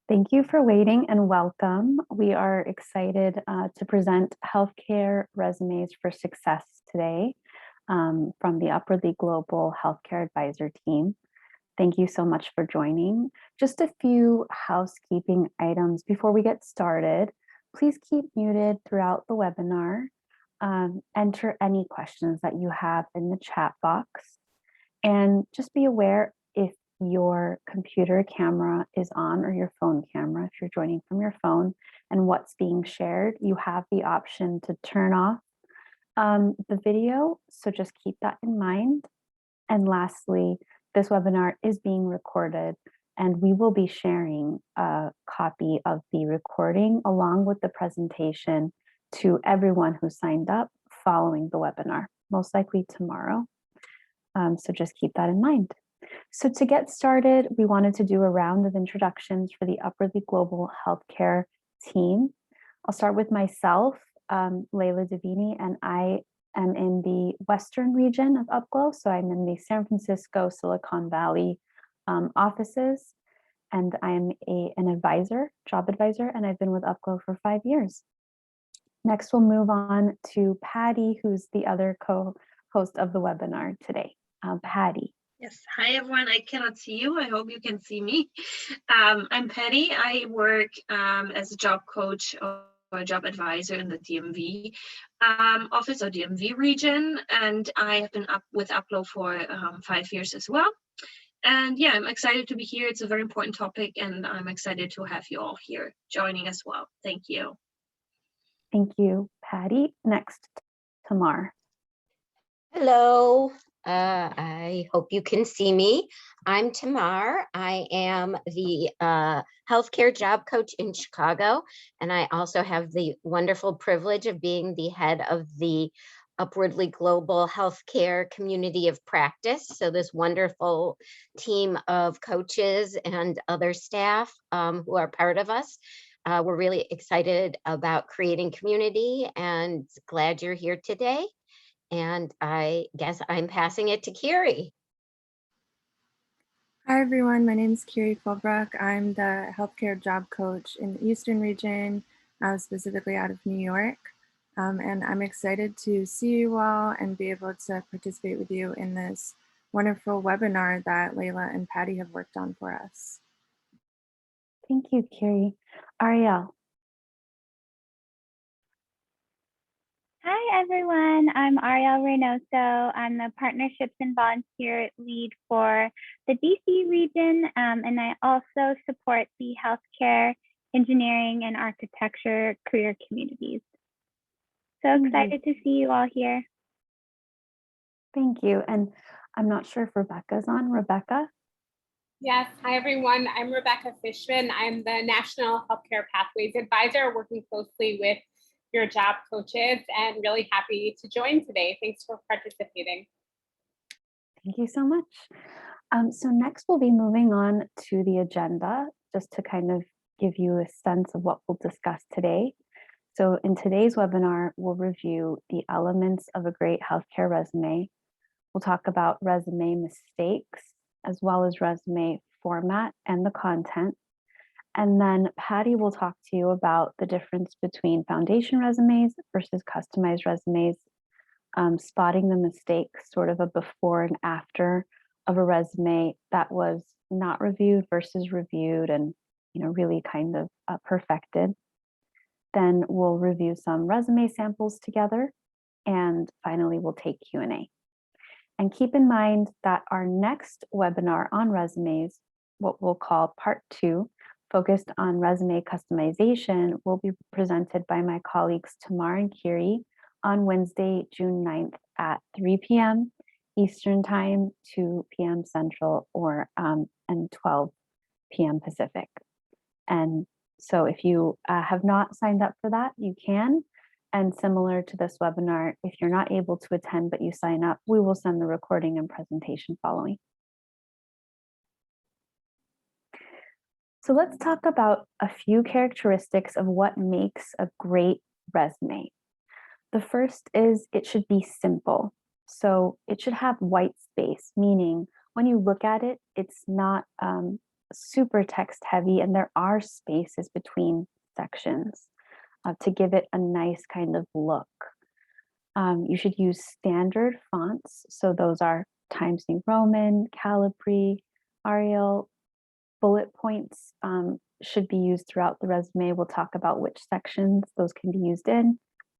Thank you for waiting and welcome. We are excited to present Healthcare Resumes for Success today from the Upwardly Global Healthcare Advisor team. Thank you so much for joining. Just a few housekeeping items before we get started. Please keep muted throughout the webinar. Enter any questions that you have in the chat box. And just be aware if your computer camera is on or your phone camera, if you're joining from your phone and what's being shared, you have the option to turn off the video. So just keep that in mind. And lastly, this webinar is being recorded and we will be sharing a copy of the recording along with the presentation to everyone who signed up following the webinar, most likely tomorrow. So just keep that in mind. So to get started, we wanted to do a round of introductions for the Upwardly Global Healthcare team. I'll start with myself, Leila Davini, and I am in the Western region of UpGlo. So I'm in the San Francisco, Silicon Valley offices, and I'm an advisor, job advisor, and I've been with UpGlo for 5 years. Next, we'll move on to Patty, who's the other co-host of the webinar today. Patty. Yes. Hi, everyone. I cannot see you. I hope you can see me. I'm Patty. I work as a job coach or a job advisor in the DMV office or DMV region. And I have been with UpGlo for 5 years as well. And yeah, I'm excited to be here. It's a very important topic, and I'm excited to have you all here joining as well. Thank you. Thank you, Patty. Next, Tamar. Hello, I hope you can see me. I'm Tamar. I am the healthcare job coach in Chicago, and I also have the wonderful privilege of being the head of the Upwardly Global Healthcare Community of Practice. So this wonderful team of coaches and other staff who are part of us. We're really excited about creating community and glad you're here today. And I guess I'm passing it to Kiri. Hi, everyone. My name is Kiri Colbrook. I'm the healthcare job coach in the Eastern region, specifically out of New York. And I'm excited to see you all and be able to participate with you in this wonderful webinar that Leila and Patty have worked on for us. Thank you, Kiri. Ariel. Hi, everyone. I'm Ariel Reynoso. I'm the Partnerships and Volunteer Lead for the DC region, and I also support the healthcare, engineering, and architecture career communities. So excited to see you all here. Thank you. And I'm not sure if Rebecca's on. Rebecca? Yes. Hi, everyone. I'm Rebecca Fishman. I'm the National Healthcare Pathways Advisor, working closely with your job coaches, and really happy to join today. Thanks for participating. Thank you so much. So next we'll be moving on to the agenda, just to kind of give you a sense of what we'll discuss today. So in today's webinar, we'll review the elements of a great healthcare resume. We'll talk about resume mistakes, as well as resume format and the content. And then Patty will talk to you about the difference between foundation resumes versus customized resumes, spotting the mistakes, sort of a before and after of a resume that was not reviewed versus reviewed and really kind of perfected. Then we'll review some resume samples together. And finally, we'll take Q&A. And keep in mind that our next webinar on resumes, what we'll call part 2, focused on resume customization, will be presented by my colleagues Tamar and Kiri on Wednesday, June 9th at 3 p.m. Eastern Time, 2 p.m. Central, and 12 p.m. Pacific. And so if you have not signed up for that, you can. And similar to this webinar, if you're not able to attend but you sign up, we will send the recording and presentation following. So let's talk about a few characteristics of what makes a great resume. The first is it should be simple. So it should have white space, meaning when you look at it, it's not super text heavy, and there are spaces between sections to give it a nice kind of look. You should use standard fonts. So those are Times New Roman, Calibri, Arial. Bullet points should be used throughout the resume. We'll talk about which sections those can be used in.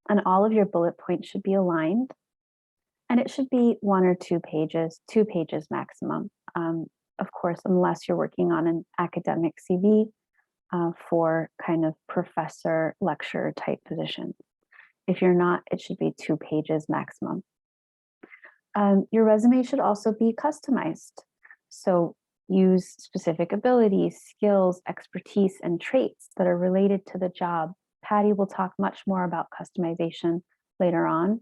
And all of your bullet points should be aligned. And it should be 1 or 2 pages maximum. Of course, unless you're working on an academic CV for kind of professor, lecturer type position. If you're not, it should be 2 pages maximum. Your resume should also be customized. So use specific abilities, skills, expertise, and traits that are related to the job. Patty will talk much more about customization later on.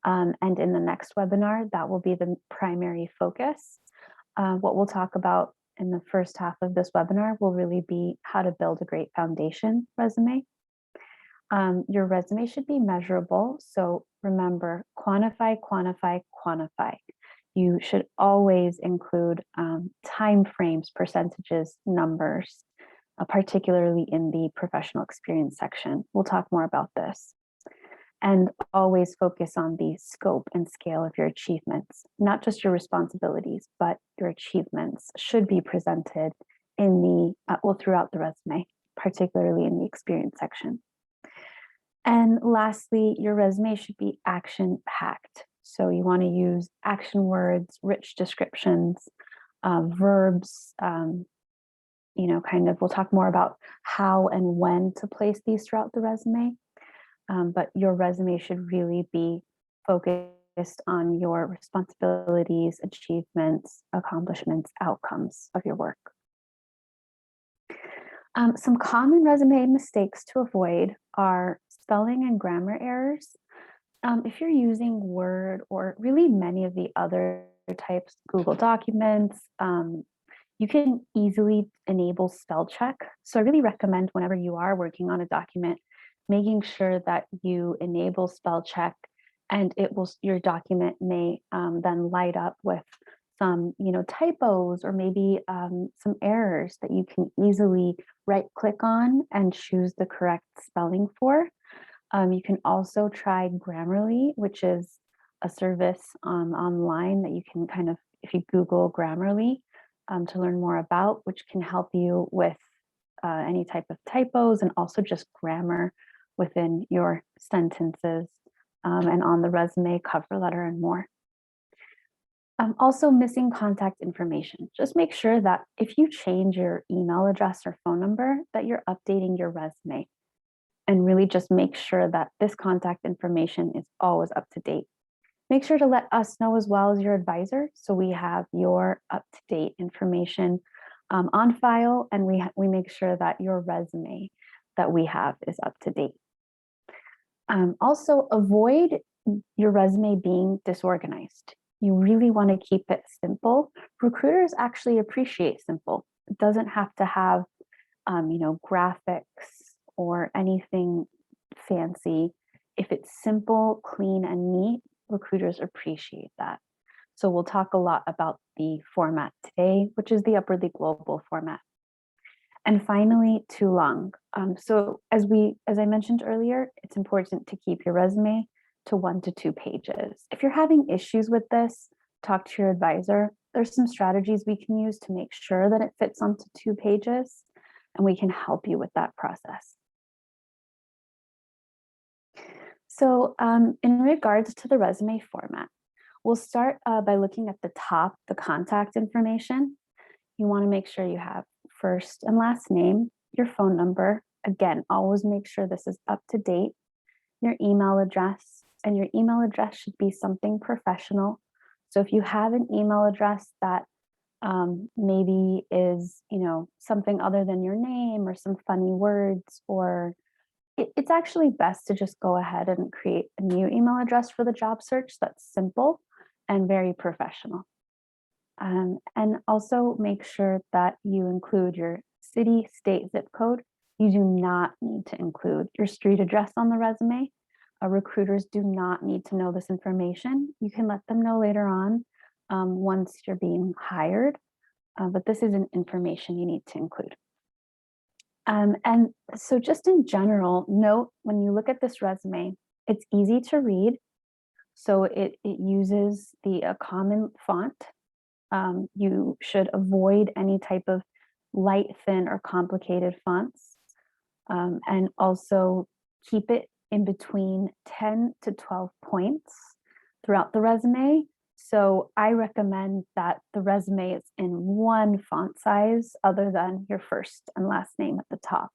And in the next webinar, that will be the primary focus. What we'll talk about in the first half of this webinar will really be how to build a great foundation resume. Your resume should be measurable. So remember, quantify, quantify, quantify. You should always include time frames, percentages, numbers, particularly in the professional experience section. We'll talk more about this. And always focus on the scope and scale of your achievements, not just your responsibilities, but your achievements should be presented in the, throughout the resume, particularly in the experience section. And lastly, your resume should be action-packed. So you want to use action words, rich descriptions, verbs, we'll talk more about how and when to place these throughout the resume. But your resume should really be focused on your responsibilities, achievements, accomplishments, outcomes of your work. Some common resume mistakes to avoid are spelling and grammar errors. If you're using Word or really many of the other types, Google Documents, you can easily enable spell check. So I really recommend whenever you are working on a document, making sure that you enable spell check, and your document may then light up with some typos or maybe some errors that you can easily right click on and choose the correct spelling for. You can also try Grammarly, which is a service online that you can if you Google Grammarly to learn more about, which can help you with any type of typos and also just grammar within your sentences and on the resume, cover letter, and more. Also missing contact information. Just make sure that if you change your email address or phone number, that you're updating your resume, and really just make sure that this contact information is always up to date. Make sure to let us know as well as your advisor, so we have your up-to-date information on file, and we make sure that your resume that we have is up to date. Also, avoid your resume being disorganized. You really want to keep it simple. Recruiters actually appreciate simple. It doesn't have to have, graphics or anything fancy. If it's simple, clean, and neat, recruiters appreciate that. So we'll talk a lot about the format today, which is the upwardly global format. And finally, too long. So as I mentioned earlier, it's important to keep your resume to 1 to 2 pages. If you're having issues with this, talk to your advisor. There's some strategies we can use to make sure that it fits onto 2 pages, and we can help you with that process. So in regards to the resume format, we'll start by looking at the top, the contact information. You want to make sure you have first and last name, your phone number. Again, always make sure this is up to date, your email address, and your email address should be something professional. So if you have an email address that maybe is, something other than your name or some funny words, or it's actually best to just go ahead and create a new email address for the job search that's simple and very professional. And also make sure that you include your city, state, zip code. You do not need to include your street address on the resume. Recruiters do not need to know this information. You can let them know later on once you're being hired. but this isn't information you need to include. And so just in general, note when you look at this resume, it's easy to read. So it uses the common font. You should avoid any type of light, thin, or complicated fonts. And also keep it in between 10 to 12 points throughout the resume. So I recommend that the resume is in one font size other than your first and last name at the top.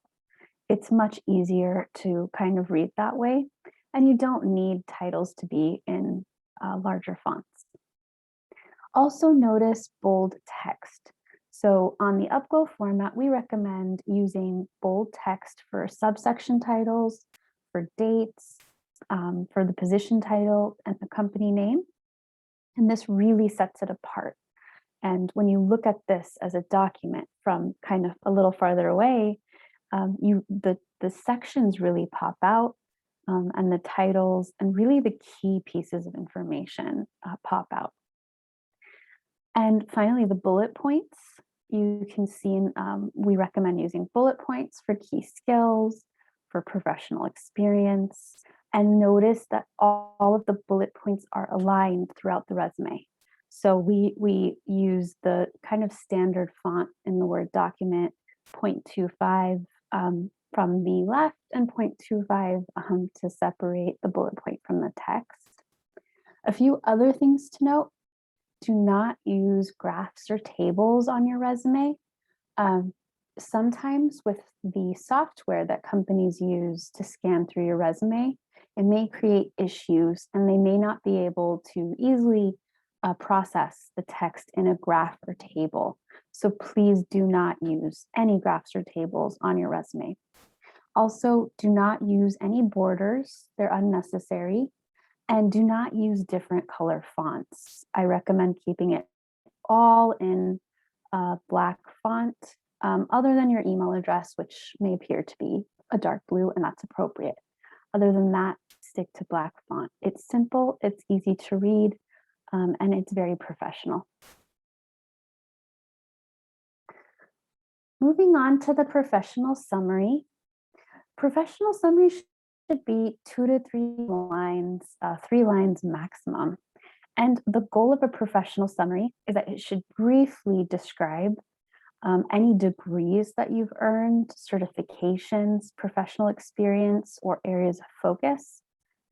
It's much easier to kind of read that way. And you don't need titles to be in larger fonts. Also notice bold text. So on the UpGlo format, we recommend using bold text for subsection titles, for dates, for the position title and the company name. And this really sets it apart. And when you look at this as a document from kind of a little farther away, the sections really pop out, and the titles and really the key pieces of information pop out. And finally, the bullet points. You can see we recommend using bullet points for key skills, for professional experience, and notice that all of the bullet points are aligned throughout the resume. So we use the kind of standard font in the Word document, 0.25 from the left and 0.25 to separate the bullet point from the text. A few other things to note: do not use graphs or tables on your resume. Sometimes with the software that companies use to scan through your resume, it may create issues and they may not be able to easily process the text in a graph or table. So please do not use any graphs or tables on your resume. Also, do not use any borders, they're unnecessary. And do not use different color fonts. I recommend keeping it all in black font, other than your email address, which may appear to be a dark blue, and that's appropriate. Other than that, stick to black font. It's simple, it's easy to read, and it's very professional. Moving on to the professional summary. Professional summary should be 2 to 3 lines, 3 lines maximum. And the goal of a professional summary is that it should briefly describe any degrees that you've earned, certifications, professional experience, or areas of focus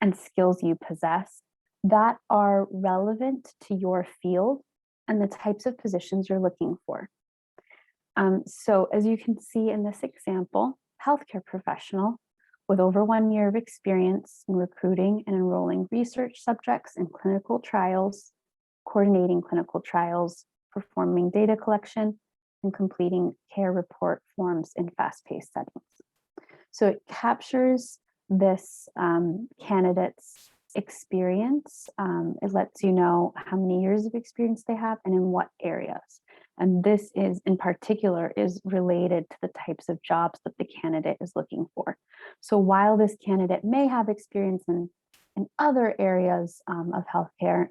and skills you possess that are relevant to your field and the types of positions you're looking for. So as you can see in this example, healthcare professional with over 1 year of experience in recruiting and enrolling research subjects in clinical trials, coordinating clinical trials, performing data collection, and completing care report forms in fast-paced settings. So it captures this candidate's experience. It lets you know how many years of experience they have and in what areas. And this is in particular is related to the types of jobs that the candidate is looking for. So while this candidate may have experience in other areas of healthcare,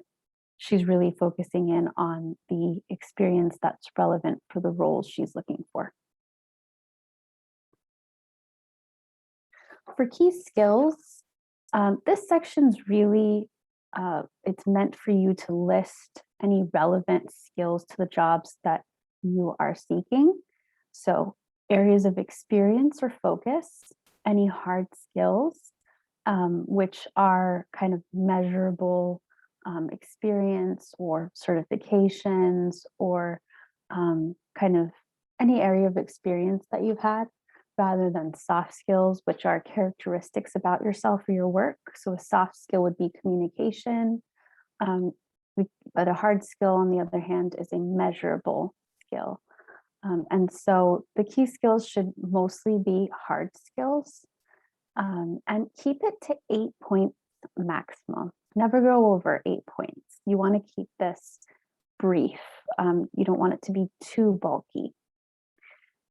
she's really focusing in on the experience that's relevant for the roles she's looking for. For key skills, this section's really, it's meant for you to list any relevant skills to the jobs that you are seeking. So areas of experience or focus, any hard skills, which are kind of measurable experience or certifications or kind of any area of experience that you've had, rather than soft skills, which are characteristics about yourself or your work. So a soft skill would be communication, but a hard skill, on the other hand, is a measurable skill. And so the key skills should mostly be hard skills, and keep it to 8 points maximum. Never go over 8 points. You want to keep this brief. You don't want it to be too bulky.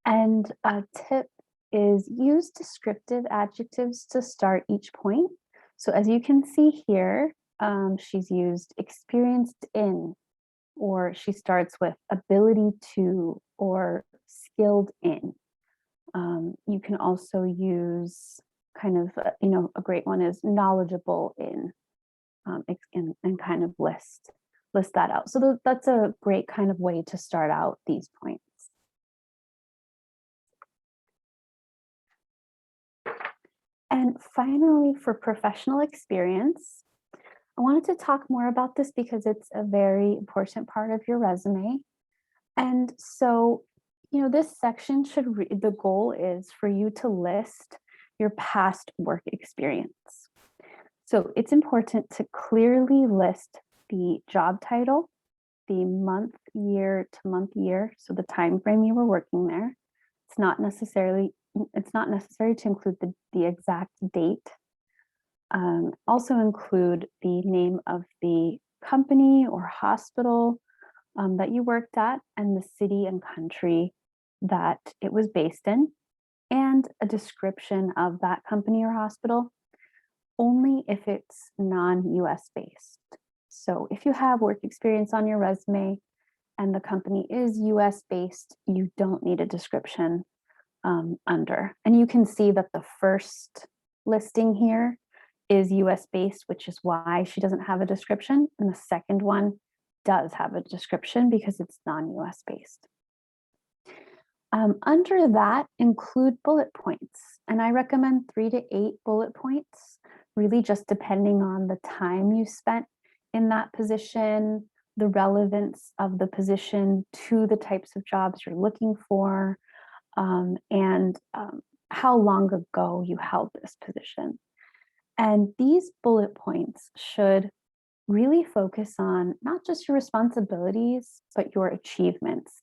And a tip is use descriptive adjectives to start each point. So as you can see here, she's used experienced in, or she starts with ability to or skilled in. You can also use kind of, a great one is knowledgeable in, and kind of list that out. So that's a great kind of way to start out these points. And finally, for professional experience, I wanted to talk more about this because it's a very important part of your resume. And so, this section should the goal is for you to list your past work experience. So it's important to clearly list the job title, the month, year to month, year, so the time frame you were working there. It's not necessary to include the exact date. Also include the name of the company or hospital that you worked at and the city and country that it was based in, and a description of that company or hospital, only if it's non-US based. So if you have work experience on your resume and the company is US based, you don't need a description under. And you can see that the first listing here is US based, which is why she doesn't have a description. And the second one does have a description because it's non-US based. Under that, include bullet points. And I recommend 3 to 8 bullet points, really just depending on the time you spent in that position, the relevance of the position to the types of jobs you're looking for, and how long ago you held this position. And these bullet points should really focus on not just your responsibilities, but your achievements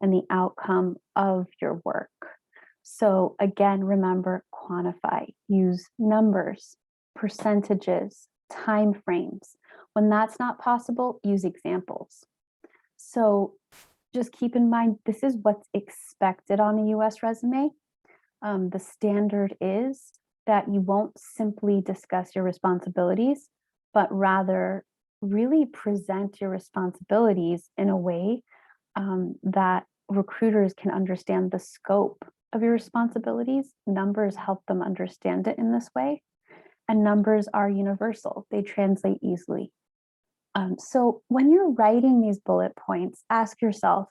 and the outcome of your work. So again, remember, quantify, use numbers, percentages, time frames. When that's not possible, use examples. So just keep in mind, this is what's expected on a US resume. The standard is that you won't simply discuss your responsibilities, but rather really present your responsibilities in a way that recruiters can understand the scope of your responsibilities. Numbers help them understand it in this way. And numbers are universal. They translate easily. So when you're writing these bullet points, ask yourself,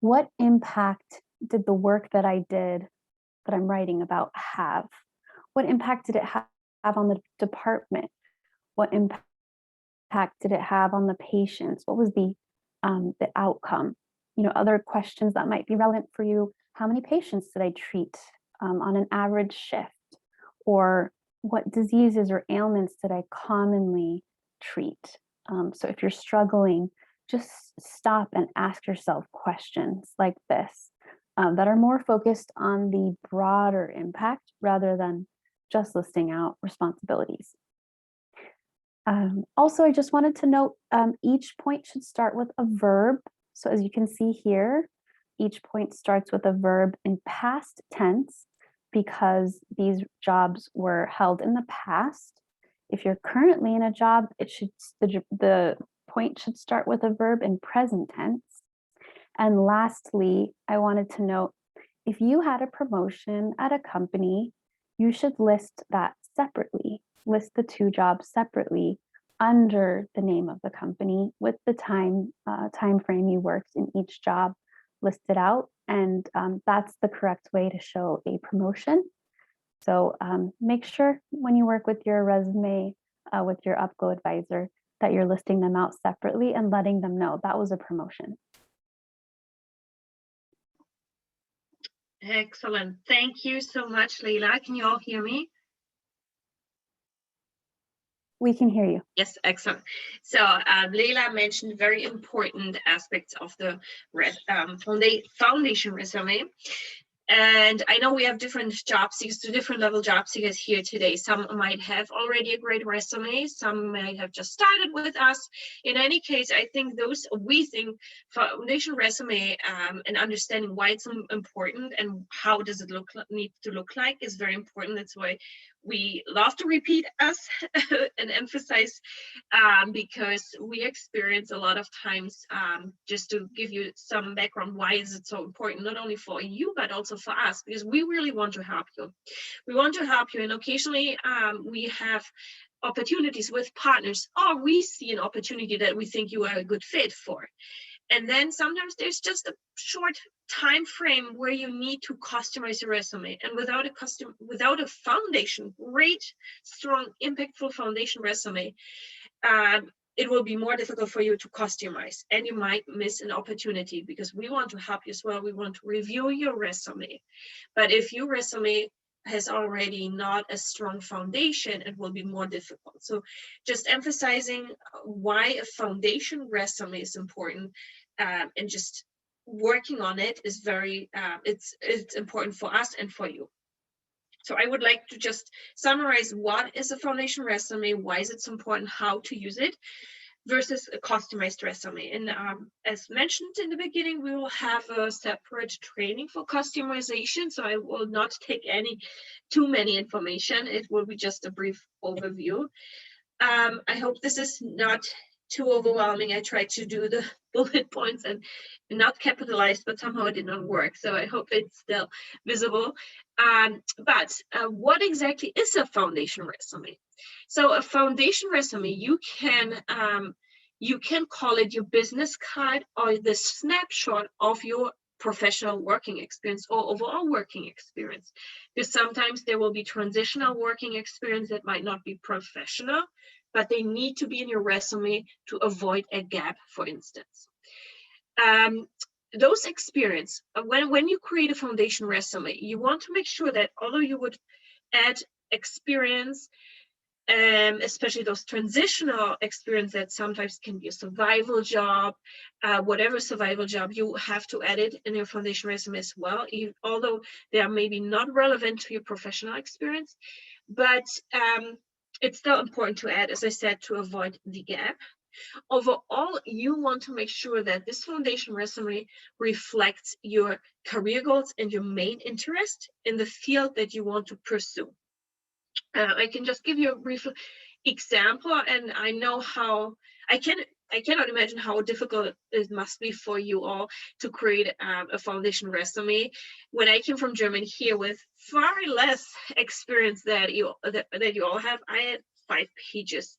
what impact did the work that I did, that I'm writing about, have? What impact did it have on the department? What impact did it have on the patients? What was the outcome? Other questions that might be relevant for you. How many patients did I treat on an average shift? Or what diseases or ailments did I commonly treat? So if you're struggling, just stop and ask yourself questions like this that are more focused on the broader impact rather than just listing out responsibilities. Also, I just wanted to note, each point should start with a verb. So as you can see here, each point starts with a verb in past tense because these jobs were held in the past. If you're currently in a job, the point should start with a verb in present tense. And lastly, I wanted to note, if you had a promotion at a company, you should list that separately. List the 2 jobs separately under the name of the company with the time frame you worked in each job listed out. And that's the correct way to show a promotion. So make sure when you work with your resume, with your UpGlo advisor, that you're listing them out separately and letting them know that was a promotion. Excellent. Thank you so much, Leila. Can you all hear me? We can hear you. Yes, excellent. So Leila mentioned very important aspects of the foundation resume. And I know we have different job seekers, different level job seekers here today. Some might have already a great resume, some might have just started with us. In any case, I think we think foundation resume and understanding why it's important and how does it need to look like is very important. That's why we love to repeat us and emphasize, because we experience a lot of times, just to give you some background, why is it so important, not only for you, but also for us, because we really want to help you. We want to help you, and occasionally we have opportunities with partners, or we see an opportunity that we think you are a good fit for. And then sometimes there's just a short time frame where you need to customize your resume. And without a foundation, great, strong, impactful foundation resume, it will be more difficult for you to customize, and you might miss an opportunity, because we want to help you as well. We want to review your resume. But if your resume has already not a strong foundation, it will be more difficult. So just emphasizing why a foundation resume is important, and just working on it is very, it's important for us and for you. So I would like to just summarize what is a foundation resume, why is it so important, how to use it, versus a customized resume. And as mentioned in the beginning, we will have a separate training for customization. So I will not take too many information. It will be just a brief overview. I hope this is not too overwhelming. I tried to do the bullet points and not capitalized, but somehow it did not work. So I hope it's still visible. But what exactly is a foundation resume? So a foundation resume, you can call it your business card or the snapshot of your professional working experience or overall working experience. Because sometimes there will be transitional working experience that might not be professional, but they need to be in your resume to avoid a gap, for instance. Those experience, when you create a foundation resume, you want to make sure that although you would add experience, especially those transitional experience that sometimes can be a survival job, whatever survival job, you have to add it in your foundation resume as well, although they are maybe not relevant to your professional experience. But it's still important to add, as I said, to avoid the gap. Overall, you want to make sure that this foundation resume reflects your career goals and your main interest in the field that you want to pursue. I can just give you a brief example, and I know how I cannot imagine how difficult it must be for you all to create a foundation resume. When I came from Germany here with far less experience that you all have, I had 5 pages.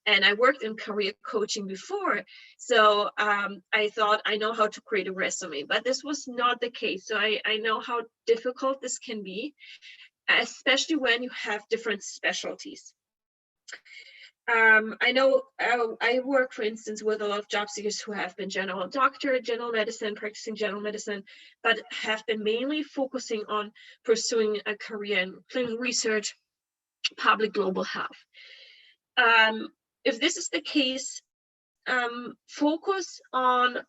And I worked in career coaching before, so I thought I know how to create a resume, but this was not the case. So I know how difficult this can be, especially when you have different specialties. I know I work, for instance, with a lot of job seekers who have been general doctor, general medicine, practicing general medicine, but have been mainly focusing on pursuing a career in clinical research, public global health. If this is the case, focus on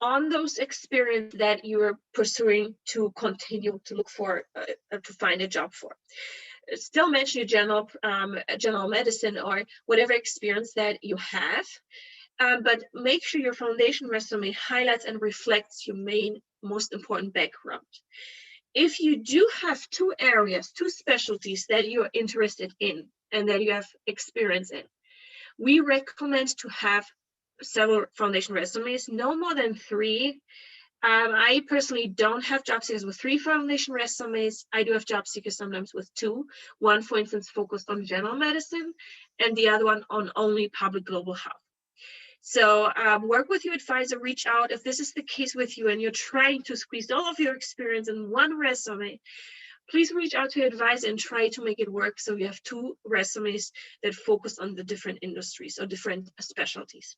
those experiences that you're pursuing to continue to look for, to find a job for. Still mention your general medicine or whatever experience that you have, but make sure your foundation resume highlights and reflects your most important background. If you do have 2 areas, 2 specialties that you're interested in and that you have experience in, we recommend to have several foundation resumes, no more than 3. I personally don't have job seekers with 3 foundation resumes. I do have job seekers sometimes with 2. One, for instance, focused on general medicine, and the other one on only public global health. So work with your advisor, reach out. If this is the case with you and you're trying to squeeze all of your experience in one resume, please reach out to your advisor and try to make it work so you have 2 resumes that focus on the different industries or different specialties.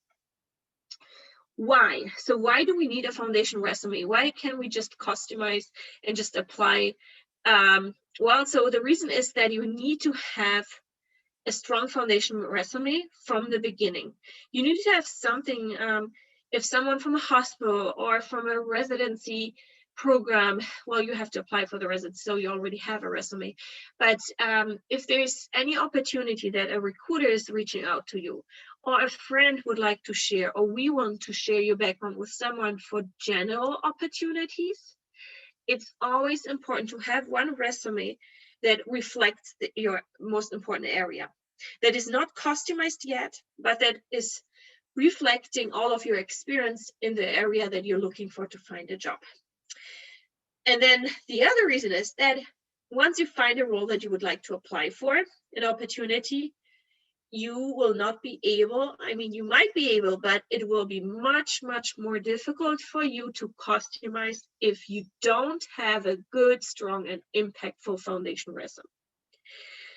Why? So why do we need a foundation resume? Why can't we just customize and just apply? Well, so the reason is that you need to have a strong foundation resume from the beginning. You need to have something, if someone from a hospital or from a residency program, well, you have to apply for the residency, so you already have a resume. But if there's any opportunity that a recruiter is reaching out to you, or a friend would like to share, or we want to share your background with someone for general opportunities, it's always important to have one resume that reflects your most important area, that is not customized yet, but that is reflecting all of your experience in the area that you're looking for to find a job. And then the other reason is that once you find a role that you would like to apply for, an opportunity, you will not be able, I mean, you might be able, but it will be much, much more difficult for you to customize if you don't have a good, strong, and impactful foundation resume.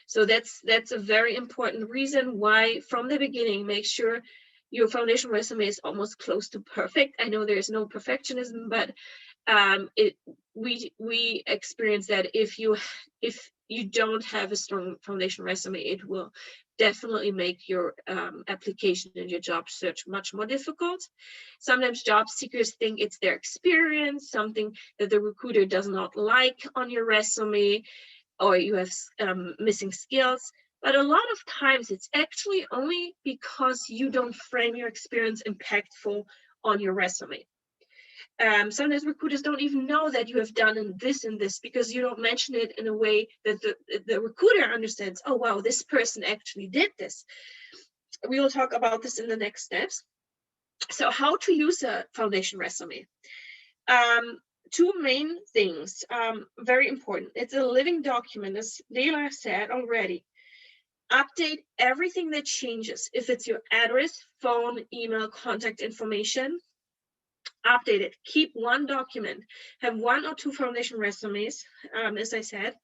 So that's a very important reason why from the beginning, make sure your foundation resume is almost close to perfect. I know there's no perfectionism, but we experience that if you don't have a strong foundation resume, it will definitely make your application and your job search much more difficult. Sometimes job seekers think it's their experience, something that the recruiter does not like on your resume, or you have missing skills. But a lot of times it's actually only because you don't frame your experience impactful on your resume. Sometimes recruiters don't even know that you have done this and this because you don't mention it in a way that the recruiter understands, oh, wow, this person actually did this. We will talk about this in the next steps. So how to use a foundation resume. Two main things, very important. It's a living document, as Leila said already. Update everything that changes. If it's your address, phone, email, contact information, update it. Keep one document. Have 1 or 2 foundation resumes, as I said,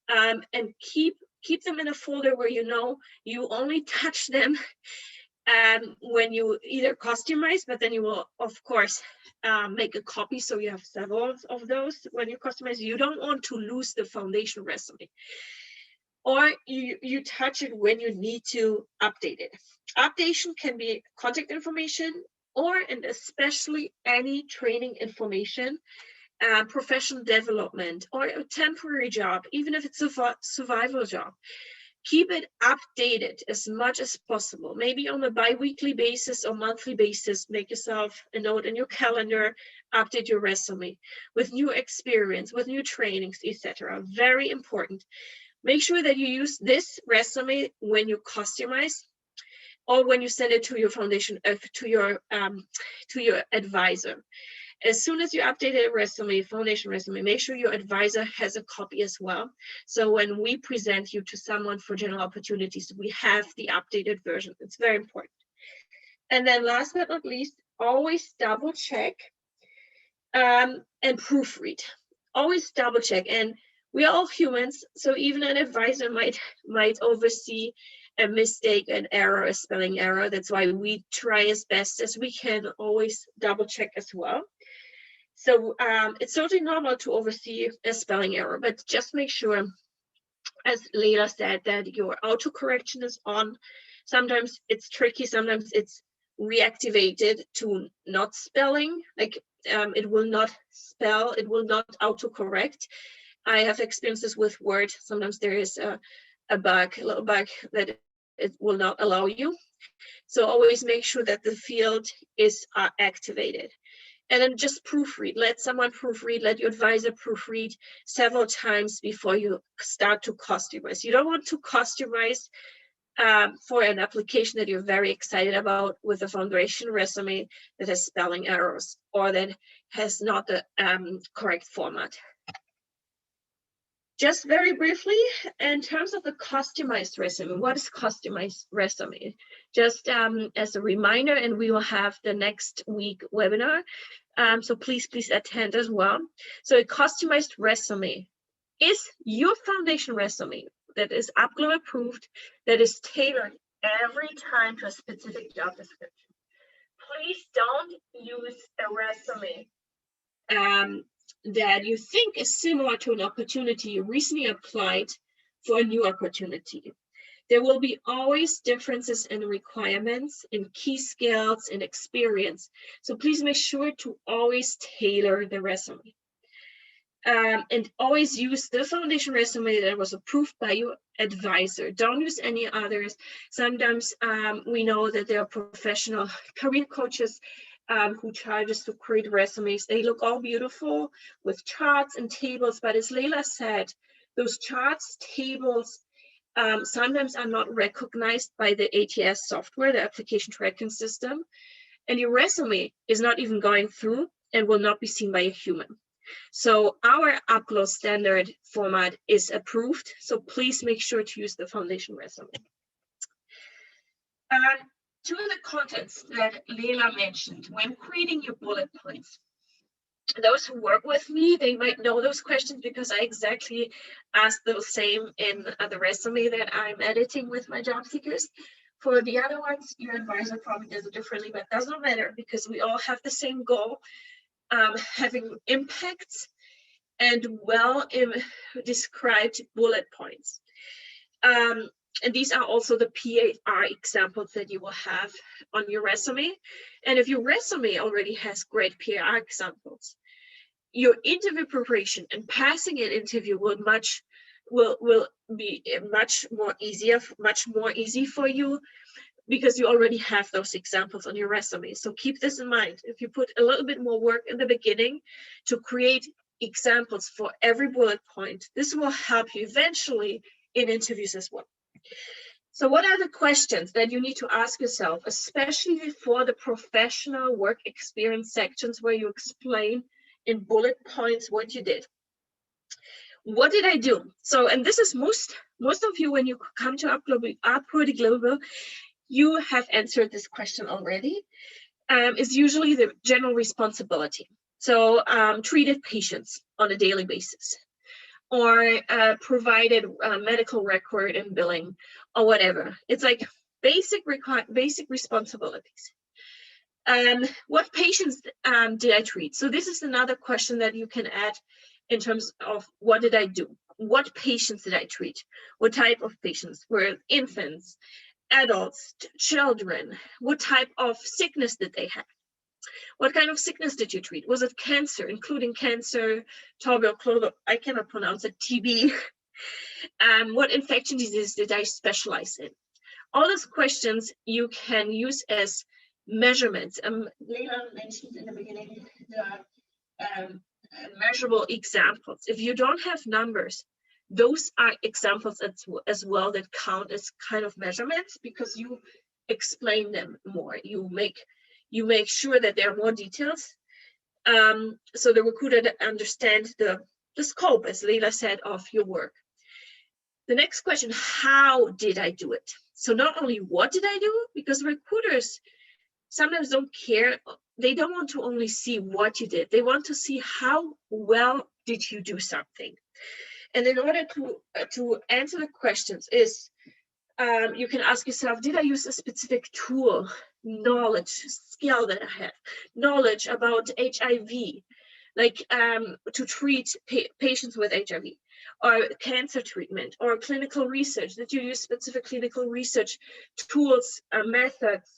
and keep them in a folder where you know you only touch them when you either customize, but then you will, of course, make a copy so you have several of those when you customize. You don't want to lose the foundation resume. Or you touch it when you need to update it. Updation can be contact information, or and especially any training information, professional development, or a temporary job, even if it's a survival job. Keep it updated as much as possible, maybe on a bi-weekly basis or monthly basis. Make yourself a note in your calendar, update your resume with new experience, with new trainings, etc. Very important. Make sure that you use this resume when you customize or when you send it to your foundation, to your advisor. As soon as you update a resume, foundation resume, make sure your advisor has a copy as well. So when we present you to someone for general opportunities, we have the updated version. It's very important. And then last but not least, always double check and proofread. Always double check. And we are all humans, so even an advisor might oversee a mistake, an error, a spelling error. That's why we try as best as we can always double check as well. So it's totally normal to oversee a spelling error, but just make sure, as Leila said, that your autocorrection is on. Sometimes it's tricky, sometimes it's reactivated to not spelling, like it will not spell, it will not autocorrect. I have experiences with Word. Sometimes there is a little bug that it will not allow you. So always make sure that the field is activated. And then just proofread. Let someone proofread, let your advisor proofread several times before you start to customize. You don't want to customize for an application that you're very excited about with a foundation resume that has spelling errors or that has not the correct format. Just very briefly, in terms of the customized resume, what is customized resume? Just as a reminder, and we will have the next week webinar, so please attend as well. So a customized resume is your foundation resume that is UpGlo approved, that is tailored every time to a specific job description. Please don't use a resume that you think is similar to an opportunity you recently applied for a new opportunity. There will be always differences in requirements, in key skills, in experience. So please make sure to always tailor the resume. And always use the foundation resume that was approved by your advisor. Don't use any others. Sometimes we know that there are professional career coaches who charge us to create resumes. They look all beautiful with charts and tables, but as Leila said, those charts, tables, sometimes are not recognized by the ATS software, the application tracking system, and your resume is not even going through and will not be seen by a human. So our UpGlo's standard format is approved, so please make sure to use the foundation resume. To the contents that Leila mentioned, when creating your bullet points, those who work with me, they might know those questions because I exactly ask those same in the resume that I'm editing with my job seekers. For the other ones, your advisor probably does it differently, but it doesn't matter because we all have the same goal, having impacts and well described bullet points. And these are also the PAR examples that you will have on your resume. And if your resume already has great PAR examples, your interview preparation and passing an interview will be much more easy for you because you already have those examples on your resume. So keep this in mind. If you put a little bit more work in the beginning to create examples for every bullet point, this will help you eventually in interviews as well. So what are the questions that you need to ask yourself, especially for the professional work experience sections where you explain in bullet points what you did? What did I do? So, and this is most of you, when you come to UpGlo's Global, you have answered this question already. Is usually the general responsibility. So treated patients on a daily basis, or provided medical record and billing, or whatever. It's like basic responsibilities. What patients did I treat? So this is another question that you can add in terms of what did I do? What patients did I treat? What type of patients? Were infants, adults, children? What type of sickness did they have? What kind of sickness did you treat? Was it cancer, including cancer, tuberculosis, I cannot pronounce it, TB? What infection disease did I specialize in? All those questions you can use as measurements. Leila mentioned in the beginning the measurable examples. If you don't have numbers, those are examples as well that count as kind of measurements because you explain them more. You make sure that there are more details, so the recruiter understands the scope, as Leila said, of your work. The next question, how did I do it? So not only what did I do, because recruiters sometimes don't care. They don't want to only see what you did. They want to see how well did you do something. And in order to answer the questions is, you can ask yourself, did I use a specific tool, knowledge, skill that I have, knowledge about HIV, like to treat patients with HIV, or cancer treatment, or clinical research, that you use specific clinical research tools, methods,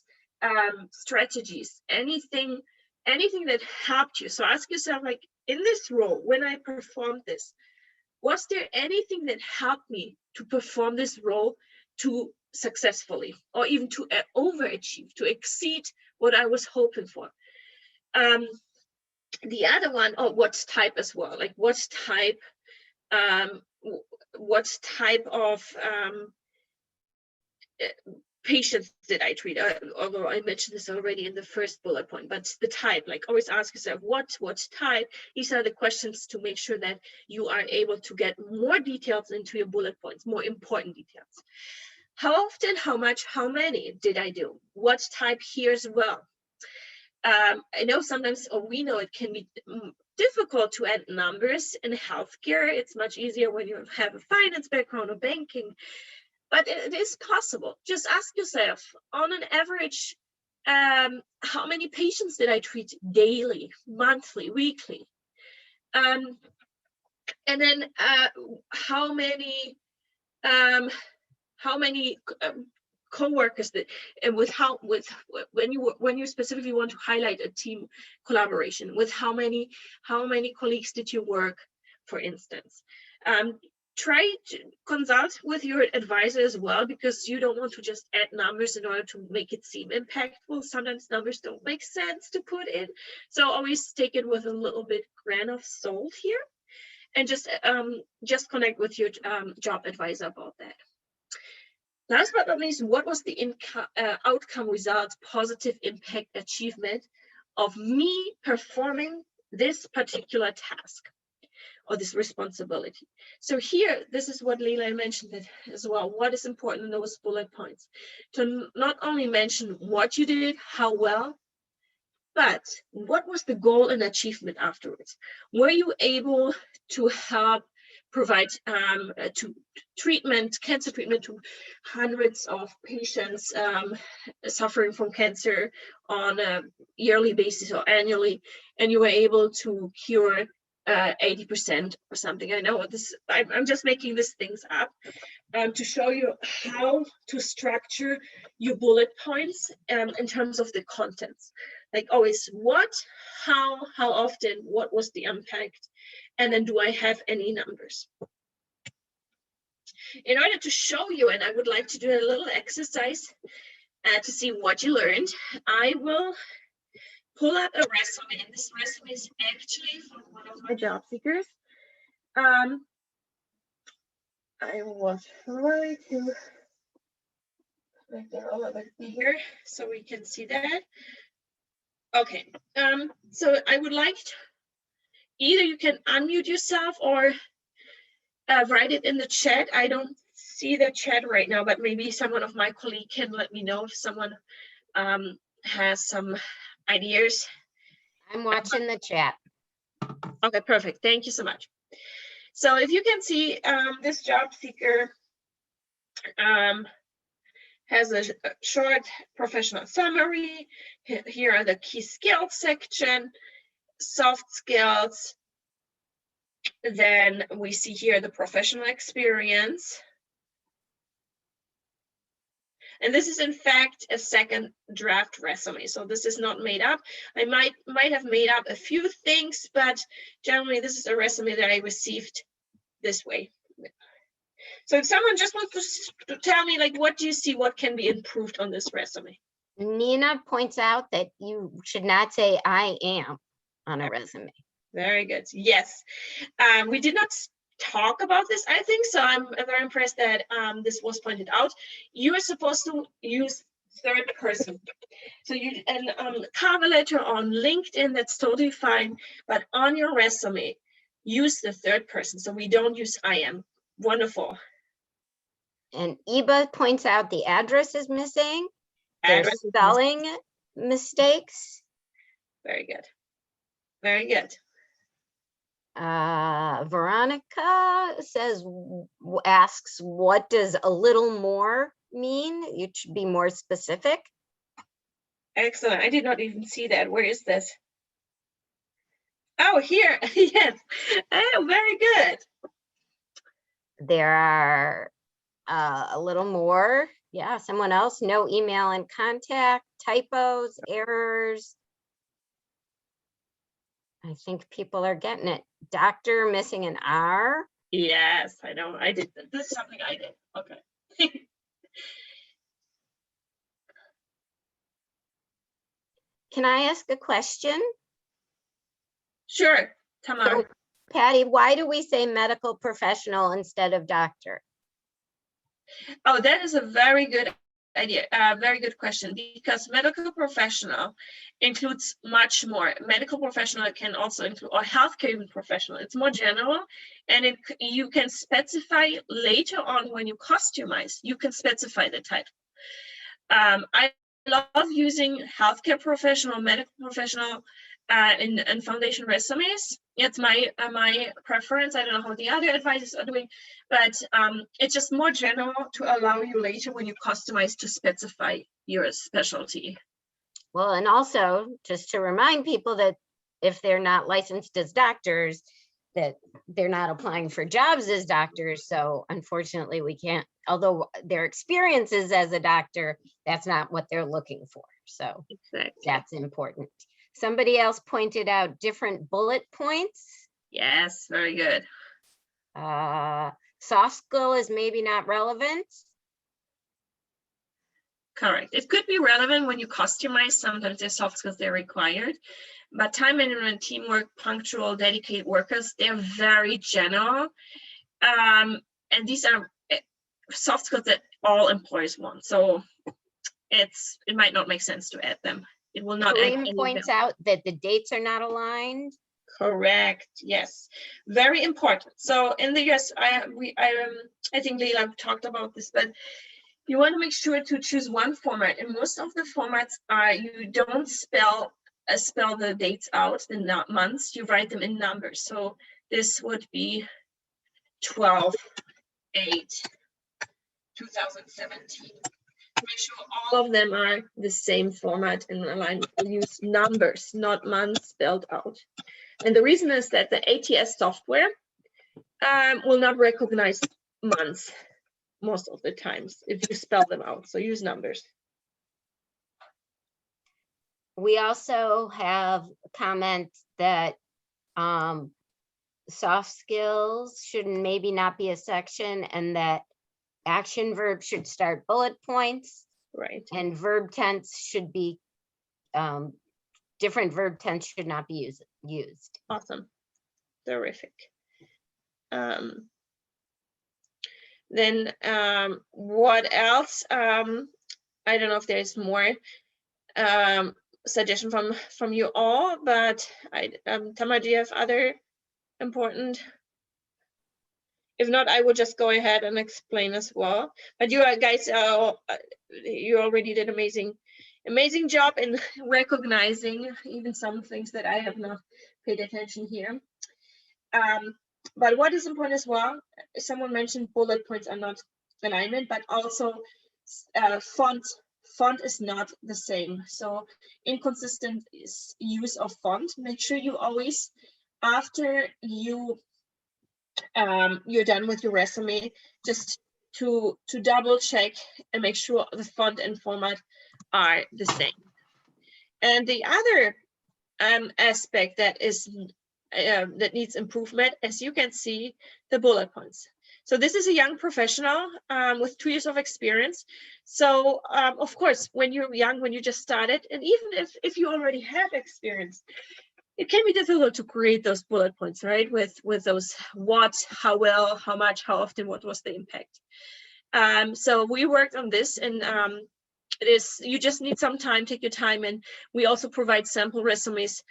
strategies, anything that helped you. So ask yourself, like, in this role, when I performed this, was there anything that helped me to perform this role to successfully, or even to overachieve, to exceed what I was hoping for? The other one, what type as well, like what type of patients did I treat? Although I mentioned this already in the first bullet point, but the type, like always ask yourself, what type? These are the questions to make sure that you are able to get more details into your bullet points, more important details. How often, how much, how many did I do? What type here as well? I know sometimes, or we know it can be difficult to add numbers in healthcare. It's much easier when you have a finance background or banking, but it is possible. Just ask yourself, on an average, how many patients did I treat daily, monthly, weekly? And then how many co-workers did, and when you specifically want to highlight a team collaboration, with how many colleagues did you work for instance. Try to consult with your advisor as well, because you don't want to just add numbers in order to make it seem impactful. Sometimes numbers don't make sense to put in. So always take it with a little bit grain of salt here, and just connect with your job advisor about that. Last but not least, what was the outcome, result, positive impact, achievement of me performing this particular task or this responsibility? So here, this is what Leila mentioned as well. What is important in those bullet points? To not only mention what you did, how well, but what was the goal and achievement afterwards? Were you able to help provide cancer treatment to hundreds of patients suffering from cancer on a yearly basis or annually, and you were able to cure 80% or something? I know this, I'm just making these things up to show you how to structure your bullet points in terms of the contents. Like always, what, how often, what was the impact, and then do I have any numbers? In order to show you, and I would like to do a little exercise to see what you learned, I will pull up a resume, and this resume is actually from one of my job seekers. I will try to make it a little bit bigger so we can see that. Okay, so I would like to, either you can unmute yourself or write it in the chat. I don't see the chat right now, but maybe someone of my colleagues can let me know if someone has some ideas. I'm watching the chat. Okay, perfect. Thank you so much. So if you can see, this job seeker has a short professional summary. Here are the key skills section, soft skills. Then we see here the professional experience. And this is in fact a second draft resume. So this is not made up. I might have made up a few things, but generally this is a resume that I received this way. So if someone just wants to tell me, like, what do you see, what can be improved on this resume? Nina points out that you should not say I am on a resume. Very good. Yes. We did not talk about this, I think, so I'm very impressed that this was pointed out. You are supposed to use third person. So you, and cover letter on LinkedIn, that's totally fine, but on your resume, use the third person. So we don't use I am. Wonderful. And Iba points out the address is missing. There's spelling mistakes. Very good. Very good. Veronica says, asks, what does a little more mean? You should be more specific. Excellent. I did not even see that. Where is this? Oh, here. Yes. Oh, very good. There are a little more. Yeah, someone else. No email and contact, typos, errors. I think people are getting it. Doctor missing an R. Yes, I know. I did. This is something I did. Okay. Can I ask a question? Sure, Tamar. So, Patty, why do we say medical professional instead of doctor? Oh, that is a very good idea. Very good question, because medical professional includes much more. Medical professional can also include, or healthcare professional. It's more general, and you can specify later on when you customize. You can specify the title. I love using healthcare professional, medical professional in foundation resumes. It's my preference. I don't know how the other advisors are doing, but it's just more general to allow you later when you customize to specify your specialty. Well, and also just to remind people that if they're not licensed as doctors, that they're not applying for jobs as doctors. So unfortunately, we can't, although their experiences as a doctor, that's not what they're looking for. So exactly. That's important. Somebody else pointed out different bullet points. Yes, very good. Soft skill is maybe not relevant. Correct. It could be relevant when you customize. Sometimes there's soft skills they're required, but time management, teamwork, punctual, dedicated workers, they're very general. And these are soft skills that all employers want. So it might not make sense to add them. It will not add Kareem any points value. out that the dates are not aligned. Correct. Yes, very important. So in the US, I think Leila talked about this, but you want to make sure to choose one format. And most of the formats are you don't spell the dates out, the months. You write them in numbers. So this would be 12/8/2017. Make sure all of them are the same format and align. Use numbers, not months spelled out. And the reason is that the ATS software will not recognize months most of the times if you spell them out. So use numbers. We also have comments that soft skills should maybe not be a section, and that action verb should start bullet points, Right. and verb tense should be different verb tense should not be used. Awesome. Terrific. Then what else? I don't know if there's more suggestion from you all, but Tamar, do you have other important? If not, I will just go ahead and explain as well. But you guys, you already did amazing job in recognizing even some things that I have not paid attention here. But what is important as well, someone mentioned bullet points are not alignment, but also font is not the same. So inconsistent use of font. Make sure you always, after you're done with your resume, just to double check and make sure the font and format are the same. And the other aspect that is that needs improvement, as you can see, the bullet points. So this is a young professional with 2 years of experience. So of course, when you're young, when you just started, and even if you already have experience, it can be difficult to create those bullet points, right? With those what, how well, how much, how often, what was the impact. So we worked on this, and you just need some time, take your time, and we also provide sample resumes,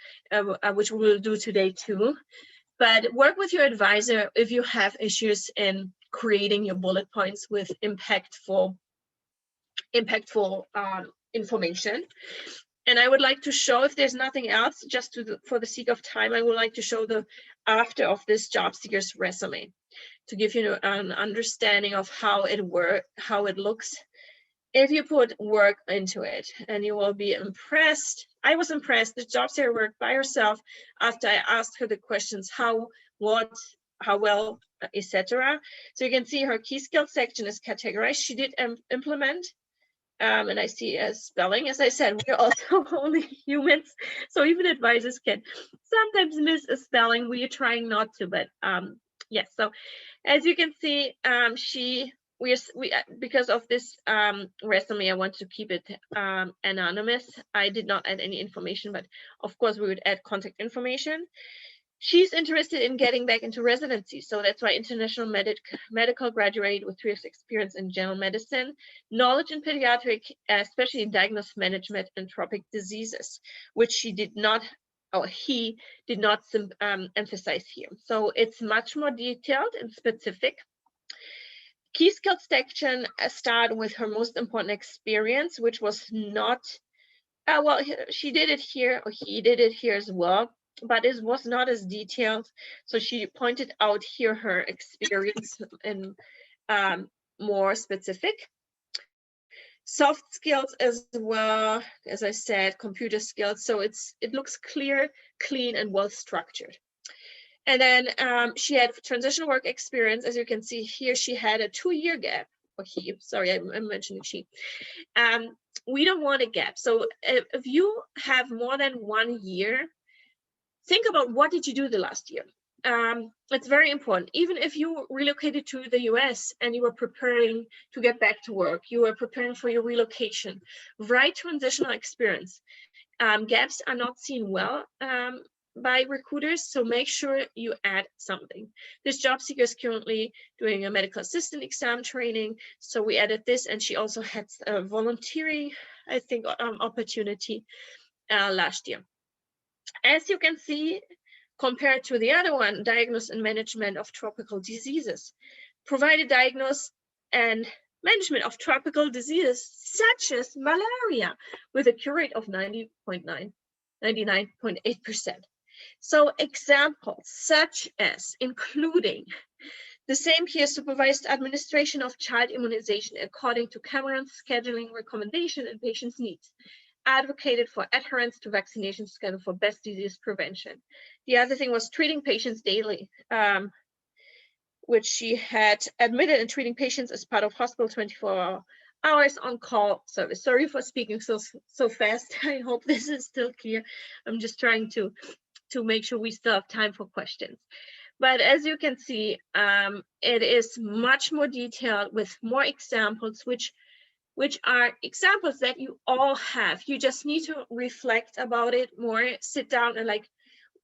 which we will do today too. But work with your advisor if you have issues in creating your bullet points with impactful information. And I would like to show, if there's nothing else, just for the sake of time, I would like to show the after of this job seeker's resume to give you an understanding of how it looks if you put work into it, and you will be impressed. I was impressed. The job seeker worked by herself after I asked her the questions, how, what, how well, etc. So you can see her key skills section is categorized. She did implement, and I see spelling. As I said, we're also only humans, so even advisors can sometimes miss a spelling. We are trying not to, but yes. So as you can see, because of this resume, I want to keep it anonymous. I did not add any information, but of course we would add contact information. She's interested in getting back into residency, so that's why international medical graduate with 3 years experience in general medicine, knowledge in pediatric, especially diagnosed management and tropic diseases, which she did not, or he did not emphasize here. So it's much more detailed and specific. Key skills section start with her most important experience, which was not, well, she did it here, or he did it here as well, but it was not as detailed. So she pointed out here her experience in more specific. Soft skills as well, as I said, computer skills. So it looks clear, clean, and well structured. And then she had transitional work experience. As you can see here, she had a 2-year gap, or he, sorry, I'm mentioning she. We don't want a gap. So if you have more than 1 year, think about what did you do the last year? it's very important. Even if you relocated to the US and you were preparing to get back to work, you were preparing for your relocation, write transitional experience. Gaps are not seen well by recruiters, so make sure you add something. This job seeker is currently doing a medical assistant exam training, so we added this, and she also had a volunteering, I think, opportunity last year. As you can see, compared to the other one, diagnosis and management of tropical diseases, provided diagnosis and management of tropical diseases such as malaria with a cure rate of 99.8%. So examples such as including the same here, supervised administration of child immunization according to Cameron's scheduling recommendation and patient's needs, advocated for adherence to vaccination schedule for best disease prevention. The other thing was treating patients daily, which she had admitted and treating patients as part of hospital 24 hours on call service. Sorry for speaking so fast. I hope this is still clear. I'm just trying to make sure we still have time for questions. But as you can see, it is much more detailed with more examples, which are examples that you all have. You just need to reflect about it more, sit down and like,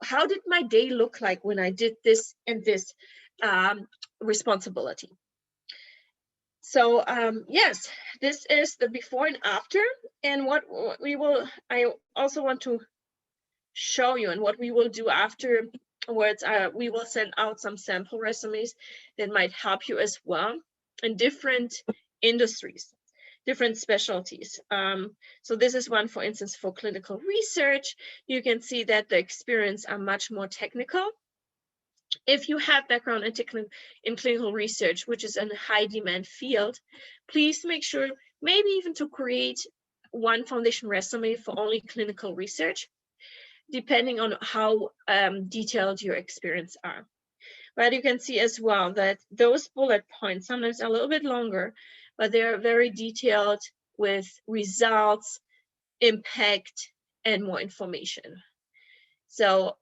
how did my day look like when I did this and this responsibility? So yes, this is the before and after, and what I also want to show you, and what we will do afterwards, we will send out some sample resumes that might help you as well in different industries, different specialties. So this is one, for instance, for clinical research. You can see that the experience are much more technical. If you have background in clinical research, which is a high demand field, please make sure maybe even to create one foundation resume for only clinical research, depending on how detailed your experience are. But you can see as well that those bullet points sometimes are a little bit longer, but they're very detailed with results, impact, and more information. So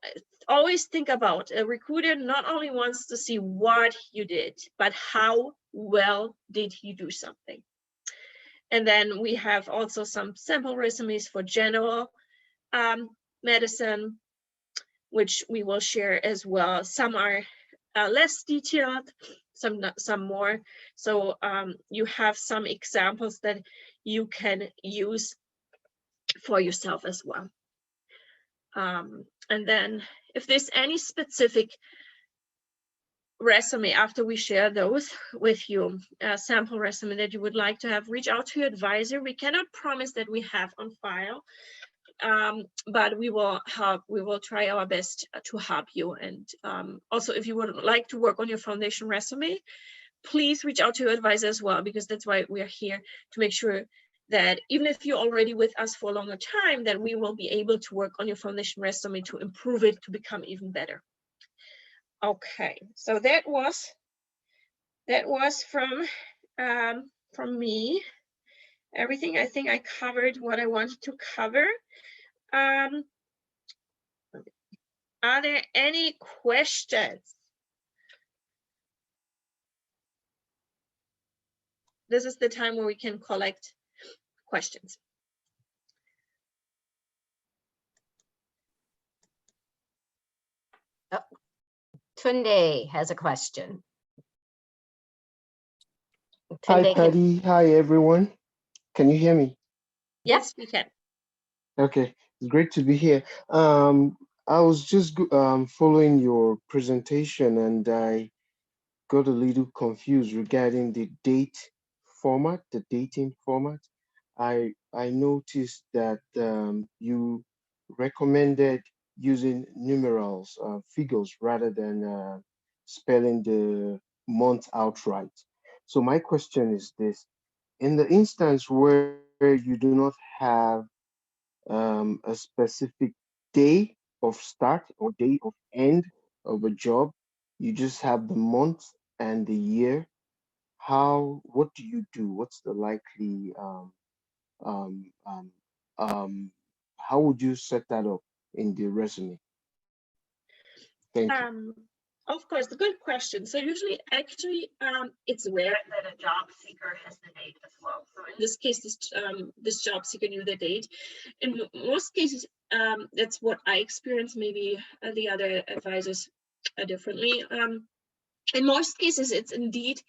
always think about, a recruiter not only wants to see what you did, but how well did you do something. And then we have also some sample resumes for general medicine, which we will share as well. Some are less detailed, some more. So you have some examples that you can use for yourself as well. And then if there's any specific resume after we share those with you, sample resume that you would like to have, reach out to your advisor. We cannot promise that we have on file, but we will try our best to help you. And also, if you would like to work on your foundation resume, please reach out to your advisor as well, because that's why we are here, to make sure that even if you're already with us for a longer time, that we will be able to work on your foundation resume to improve it, to become even better. Okay, so that was from me. Everything, I think I covered what I wanted to cover. Are there any questions? This is the time where we can collect questions. Oh, Tunde has a question. Hi, Patty. Hi, everyone. Can you hear me? Yes, we can. Okay, it's great to be here. I was just following your presentation, and I got a little confused regarding the date format, the dating format. I noticed that you recommended using numerals, figures, rather than spelling the month outright. So my question is this: in the instance where you do not have a specific day of start or day of end of a job, you just have the month and the year, what do you do? What's the likely um, um, how would you set that up in the resume? Thank you. Of course, a good question. So usually, actually, it's rare that a job seeker has the date as well. So in this case, this job seeker knew the date. In most cases, that's what I experienced. Maybe the other advisors differently. In most cases, it's indeed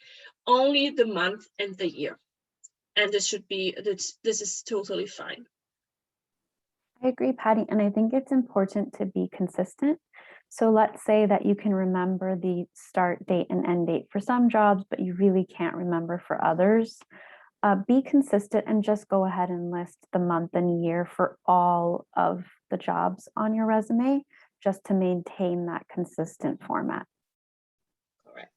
only the month and the year, and this is totally fine. I agree, Patty, and I think it's important to be consistent. So let's say that you can remember the start date and end date for some jobs, but you really can't remember for others. Be consistent and just go ahead and list the month and year for all of the jobs on your resume, just to maintain that consistent format. Correct.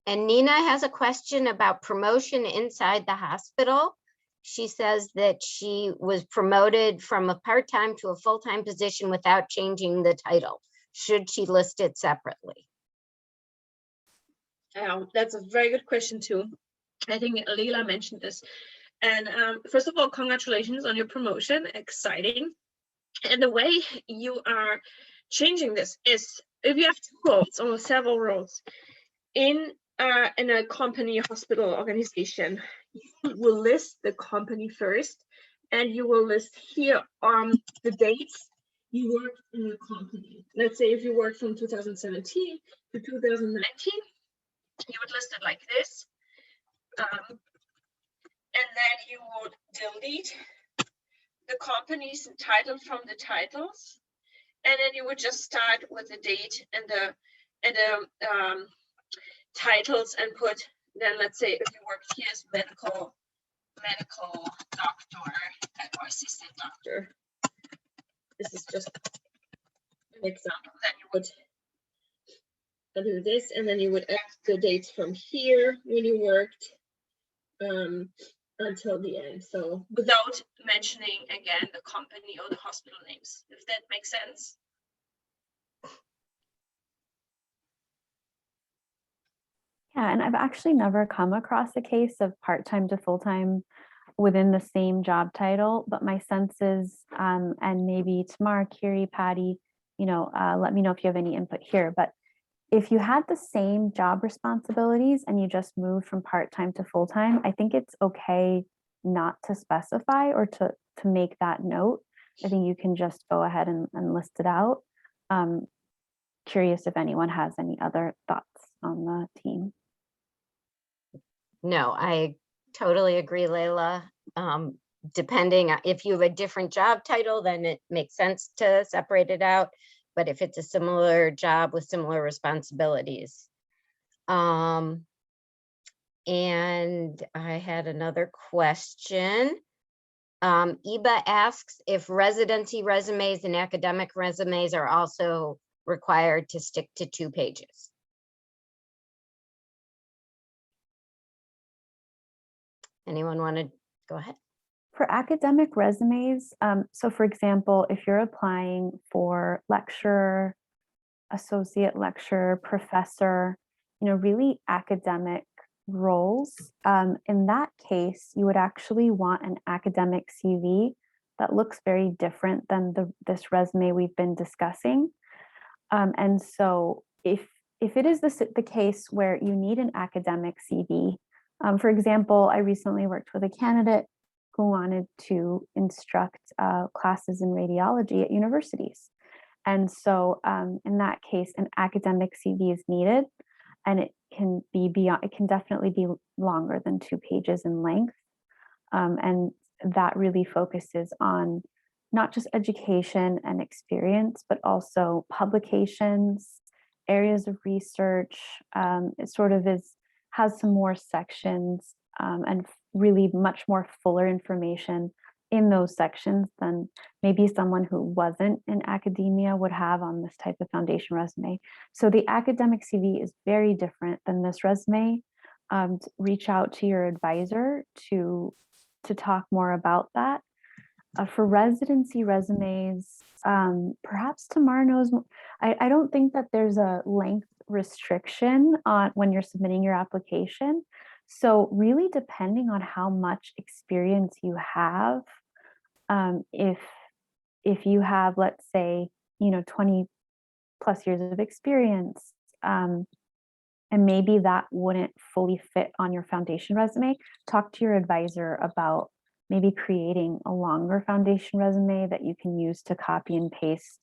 And Nina has a question about promotion inside the hospital. She says that she was promoted from a part-time to a full-time position without changing the title. Should she list it separately? That's a very good question too. I think Leila mentioned this. And first of all, congratulations on your promotion. Exciting. And the way you are changing this is if you have two roles or several roles in a company, hospital, organization, you will list the company first, and you will list here the dates you worked in the company. Let's say if you worked from 2017 to 2019, you would list it like this. And then you would delete the company's title from the titles, and then you would just start with the date and the titles and put, then let's say if you worked here as medical doctor or assistant doctor. This is just an example. Then you would do this, and then you would add the dates from here when you worked until the end. So without mentioning again the company or the hospital names, if that makes sense. Yeah, and I've actually never come across a case of part-time to full-time within the same job title, but my sense is, and maybe Tamar, Kiri, Patty, let me know if you have any input here, but if you had the same job responsibilities and you just moved from part-time to full-time, I think it's okay not to specify or to make that note. I think you can just go ahead and list it out. Curious if anyone has any other thoughts on the team. No, I totally agree, Layla. Depending if you have a different job title, then it makes sense to separate it out. But if it's a similar job with similar responsibilities. And I had another question. Eba asks if residency resumes and academic resumes are also required to stick to 2 pages. Anyone want to go ahead? For academic resumes, so for example, if you're applying for lecturer, associate lecturer, professor, really academic roles, in that case, you would actually want an academic CV that looks very different than this resume we've been discussing. And so if it is the case where you need an academic CV, for example, I recently worked with a candidate who wanted to instruct classes in radiology at universities. And so in that case, an academic CV is needed, and it can definitely be longer than 2 pages in length. And that really focuses on not just education and experience, but also publications, areas of research. It sort of has some more sections and really much more fuller information in those sections than maybe someone who wasn't in academia would have on this type of foundation resume. So the academic CV is very different than this resume. Reach out to your advisor to talk more about that. For residency resumes, perhaps Tamar knows. I don't think that there's a length restriction on when you're submitting your application. So really depending on how much experience you have, if you have, let's say, 20 plus years of experience. And maybe that wouldn't fully fit on your foundation resume. Talk to your advisor about maybe creating a longer foundation resume that you can use to copy and paste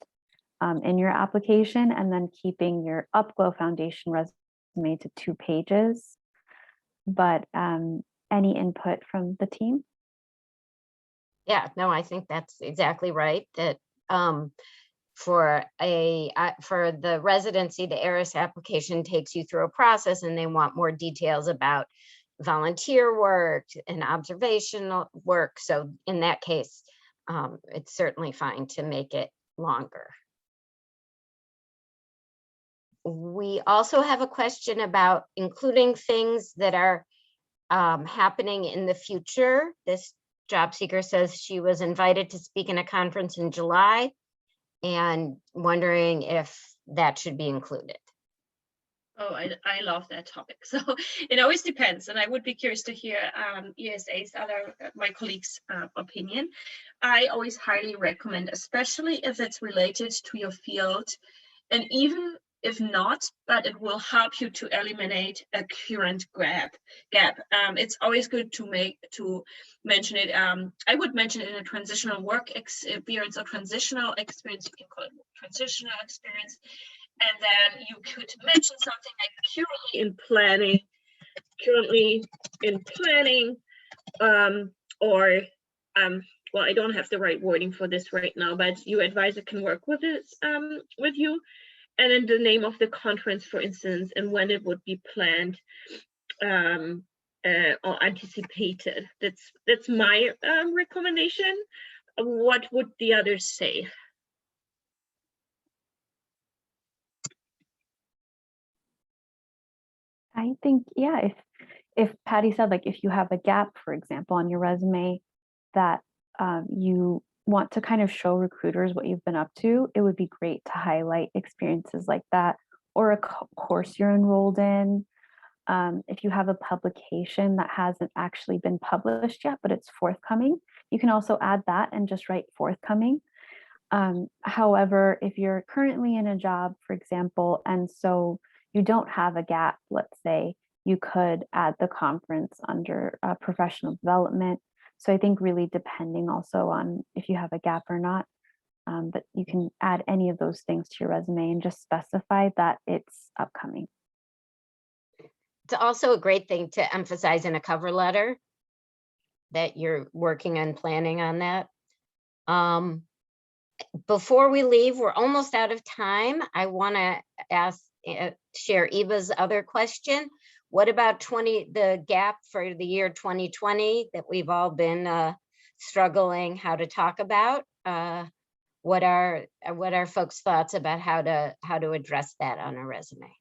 in your application, and then keeping your UpGlow foundation resume to 2 pages. But any input from the team? Yeah, no, I think that's exactly right. That for the residency, the ARIS application takes you through a process, and they want more details about volunteer work and observational work. So in that case, it's certainly fine to make it longer. We also have a question about including things that are happening in the future. This job seeker says she was invited to speak in a conference in July and wondering if that should be included. Oh, I love that topic. So it always depends. And I would be curious to hear ESA's, my colleagues' opinion. I always highly recommend, especially if it's related to your field, and even if not, but it will help you to eliminate a current gap. It's always good to mention it. I would mention it in a transitional work experience or transitional experience. You can call it transitional experience. And then you could mention something like currently in planning, well, I don't have the right wording for this right now, but your advisor can work with this with you. And then the name of the conference, for instance, and when it would be planned or anticipated. That's my recommendation. What would the others say? I think, yeah, if Patty said, like, if you have a gap, for example, on your resume that you want to kind of show recruiters what you've been up to, it would be great to highlight experiences like that, or a course you're enrolled in. If you have a publication that hasn't actually been published yet, but it's forthcoming, you can also add that and just write forthcoming. However, if you're currently in a job, for example, and so you don't have a gap, let's say, you could add the conference under professional development. So I think really depending also on if you have a gap or not, but you can add any of those things to your resume and just specify that it's upcoming. It's also a great thing to emphasize in a cover letter that you're working on planning on that. Before we leave, we're almost out of time. I want to share Eva's other question. What about the gap for the year 2020 that we've all been struggling how to talk about? What are folks' thoughts about how to address that on a resume?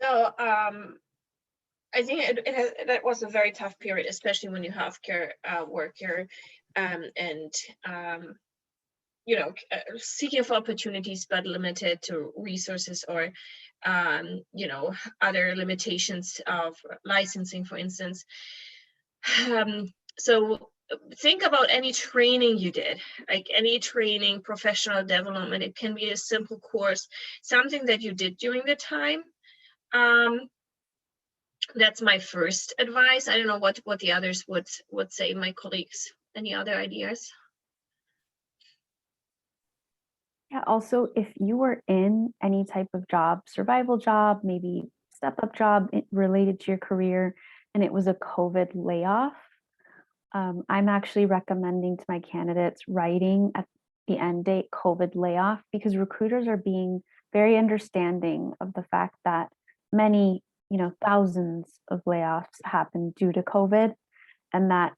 So I think that was a very tough period, especially when you're a healthcare worker and seeking for opportunities but limited to resources or other limitations of licensing, for instance. So think about any training you did, like any training, professional development. It can be a simple course, something that you did during the time. That's my first advice. I don't know what the others would say, my colleagues. Any other ideas? Yeah, also, if you were in any type of job, survival job, maybe step-up job related to your career, and it was a COVID layoff, I'm actually recommending to my candidates writing at the end date COVID layoff, because recruiters are being very understanding of the fact that many, thousands of layoffs happen due to COVID, and that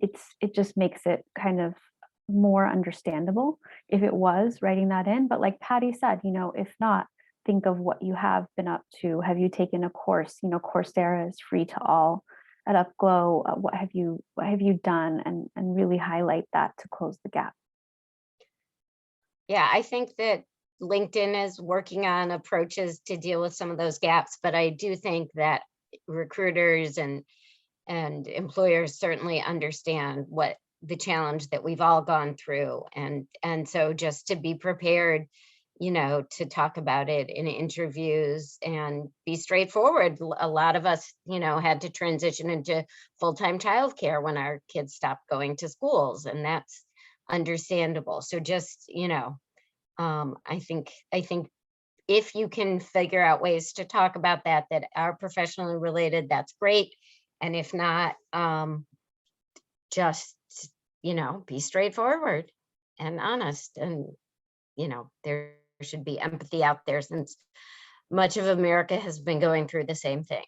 it just makes it kind of more understandable if it was writing that in. But like Patty said, if not, think of what you have been up to. Have you taken a course? Coursera is free to all at UpGlow. What have you done? And really highlight that to close the gap. Yeah, I think that LinkedIn is working on approaches to deal with some of those gaps, but I do think that recruiters and employers certainly understand what the challenge that we've all gone through. And so just to be prepared, you know, to talk about it in interviews and be straightforward. A lot of us, you know, had to transition into full-time childcare when our kids stopped going to schools, and that's understandable. So just, you know, I think if you can figure out ways to talk about that are professionally related, that's great. And if not, just, you know, be straightforward and honest. And, you know, there should be empathy out there, since much of America has been going through the same thing.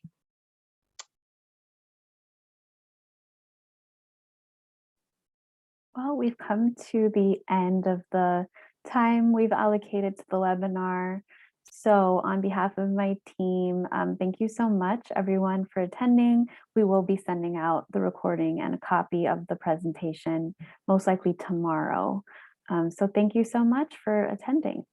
Well, we've come to the end of the time we've allocated to the webinar. So on behalf of my team, thank you so much, everyone, for attending. We will be sending out the recording and a copy of the presentation, most likely tomorrow. So thank you so much for attending.